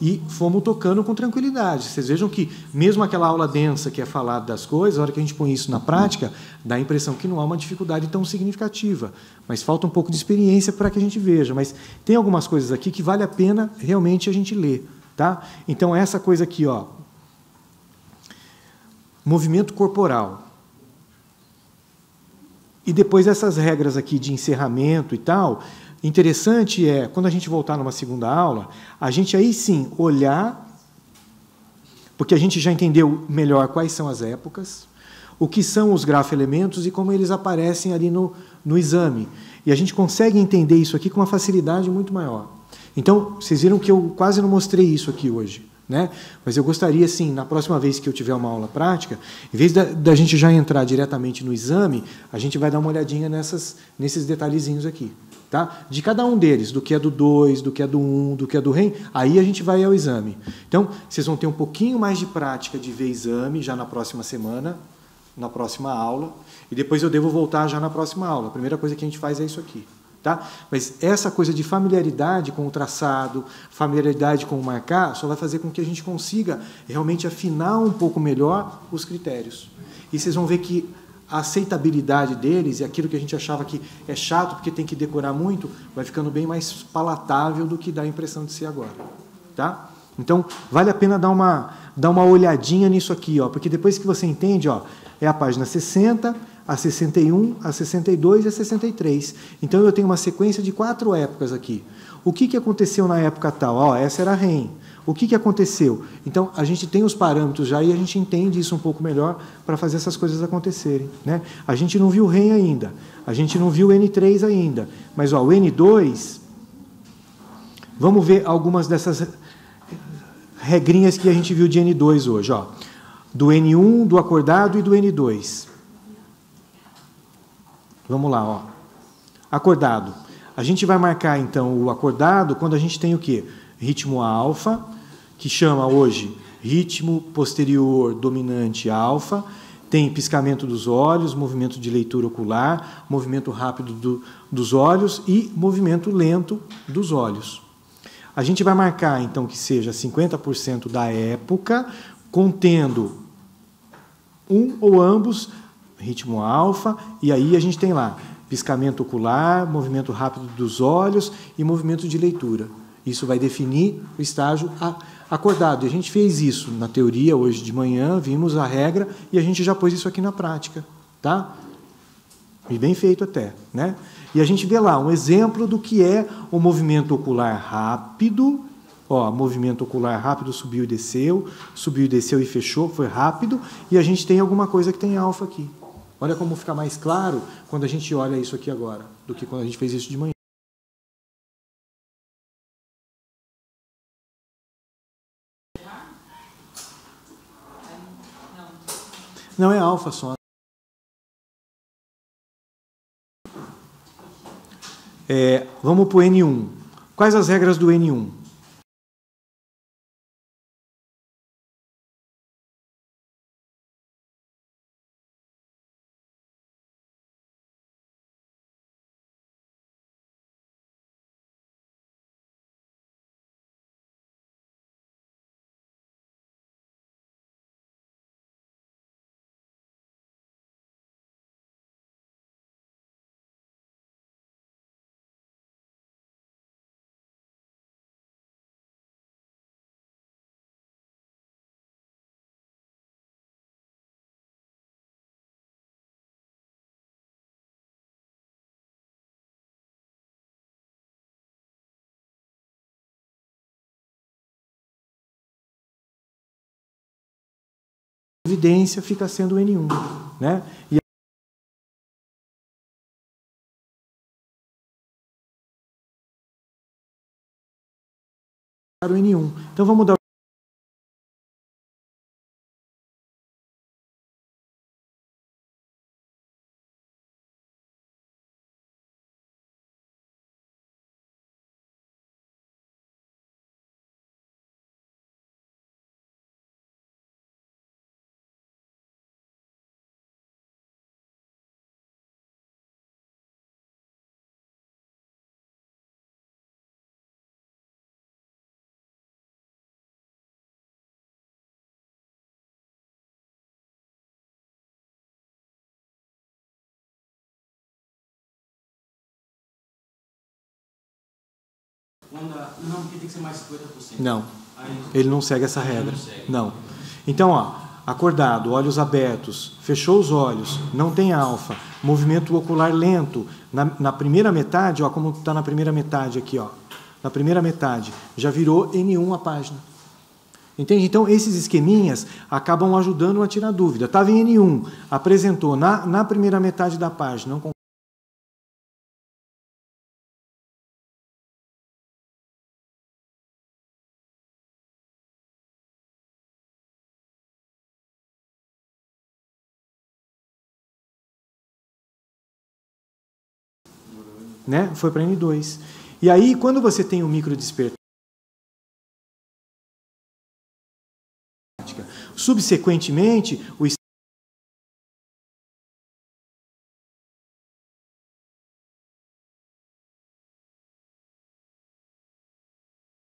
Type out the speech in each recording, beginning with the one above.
e fomos tocando com tranquilidade. Vocês vejam que, mesmo aquela aula densa que é falar das coisas, a hora que a gente põe isso na prática, dá a impressão que não há uma dificuldade tão significativa, mas falta um pouco de experiência para que a gente veja. Mas tem algumas coisas aqui que vale a pena realmente a gente ler. Tá? Então, essa coisa aqui, ó, movimento corporal. E depois essas regras aqui de encerramento e tal, interessante é, quando a gente voltar numa segunda aula, a gente aí sim olhar, porque a gente já entendeu melhor quais são as épocas, o que são os grafo-elementos e como eles aparecem ali no exame. E a gente consegue entender isso aqui com uma facilidade muito maior. Então, vocês viram que eu quase não mostrei isso aqui hoje, né? Mas eu gostaria, sim, na próxima vez que eu tiver uma aula prática, em vez da gente já entrar diretamente no exame, a gente vai dar uma olhadinha nesses detalhezinhos aqui. Tá? De cada um deles, do que é do 2, do que é do 1, do que é do REM, aí a gente vai ao exame. Então, vocês vão ter um pouquinho mais de prática de ver exame já na próxima semana, na próxima aula, e depois eu devo voltar já na próxima aula. A primeira coisa que a gente faz é isso aqui. Tá? Mas essa coisa de familiaridade com o traçado, familiaridade com o marcar, só vai fazer com que a gente consiga realmente afinar um pouco melhor os critérios. E vocês vão ver que a aceitabilidade deles e aquilo que a gente achava que é chato porque tem que decorar muito, vai ficando bem mais palatável do que dá a impressão de ser agora. Tá? Então, vale a pena dar uma olhadinha nisso aqui, ó, porque depois que você entende, ó, é a página 60, a 61, a 62 e a 63. Então, eu tenho uma sequência de 4 épocas aqui. O que aconteceu na época tal? Ó, essa era a REM. O que aconteceu? Então, a gente tem os parâmetros já e a gente entende isso um pouco melhor para fazer essas coisas acontecerem. Né? A gente não viu o REM ainda, a gente não viu o N3 ainda, mas ó, o N2, vamos ver algumas dessas regrinhas que a gente viu de N2 hoje. Ó. Do N1, do acordado e do N2. Vamos lá, ó. Acordado. A gente vai marcar, então, o acordado quando a gente tem o quê? Ritmo alfa, que chama hoje ritmo posterior dominante alfa, tem piscamento dos olhos, movimento de leitura ocular, movimento rápido dos olhos e movimento lento dos olhos. A gente vai marcar, então, que seja 50% da época, contendo um ou ambos, ritmo alfa, e aí a gente tem lá piscamento ocular, movimento rápido dos olhos e movimento de leitura. Isso vai definir o estágio acordado. E a gente fez isso na teoria hoje de manhã, vimos a regra e a gente já pôs isso aqui na prática. Tá? E bem feito até. Né? E a gente vê lá um exemplo do que é o movimento ocular rápido. Ó, movimento ocular rápido, subiu e desceu e fechou, foi rápido. E a gente tem alguma coisa que tem alfa aqui. Olha como fica mais claro quando a gente olha isso aqui agora, do que quando a gente fez isso de manhã. Não é alfa só. Vamos para o N1. Quais as regras do N1? Evidência fica sendo o N1. Né? E o N1. Então vamos dar Não, porque tem que ser mais 50%. Não, Aí, ele não segue essa regra. não segue. Não. Então, ó, acordado, olhos abertos, fechou os olhos, não tem alfa, movimento ocular lento. Na primeira metade, ó, como está na primeira metade aqui, ó, na primeira metade, já virou N1 a página. Entende? Então, esses esqueminhas acabam ajudando a tirar dúvida. Estava em N1, apresentou na primeira metade da página, não. Né? Foi para N2. E aí, quando você tem o microdespertar, subsequentemente, o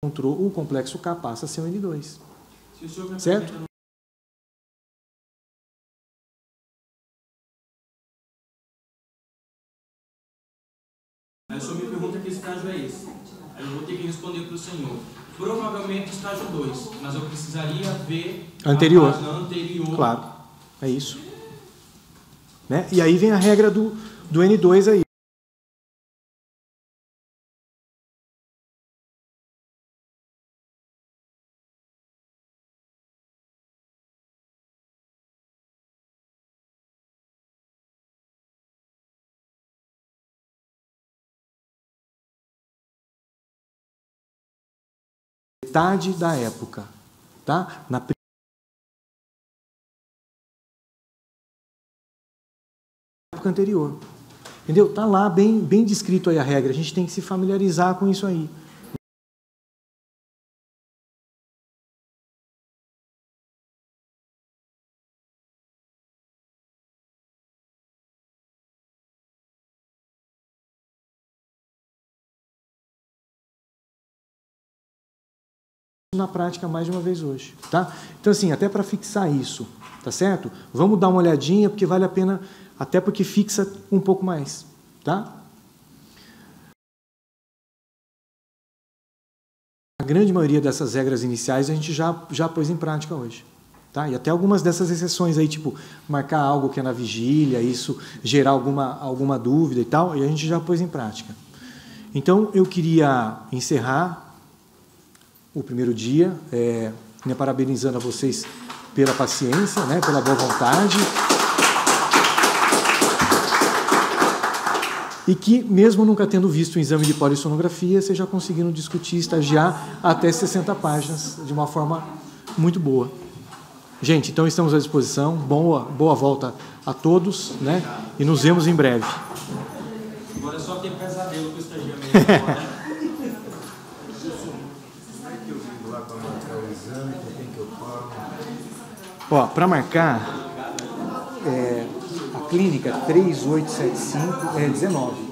o complexo K passa a ser o N2. Certo? Aí o senhor me pergunta que estágio é esse. Aí eu vou ter que responder para o senhor. Provavelmente estágio 2, mas eu precisaria ver anterior. A página anterior. Claro, é isso. Né? E aí vem a regra do N2 aí. Metade da época, tá? Na época anterior. Entendeu? Tá lá bem descrito aí a regra. A gente tem que se familiarizar com isso aí. Na prática mais de uma vez hoje, tá? Então assim, até para fixar isso, tá certo? Vamos dar uma olhadinha porque vale a pena, até porque fixa um pouco mais, tá? A grande maioria dessas regras iniciais a gente já pôs em prática hoje, tá? E até algumas dessas exceções aí, tipo marcar algo que é na vigília, isso gerar alguma dúvida e tal, e a gente já pôs em prática. Então eu queria encerrar o primeiro dia, né, parabenizando a vocês pela paciência, né, pela boa vontade. E que, mesmo nunca tendo visto um exame de polissonografia, vocês já conseguiram discutir, estagiar até 60 páginas de uma forma muito boa. Gente, então estamos à disposição. Boa volta a todos, né, e nos vemos em breve. Agora é só ter pesadelo com o estagiamento agora. Ó, para marcar, a clínica 3875 é 19.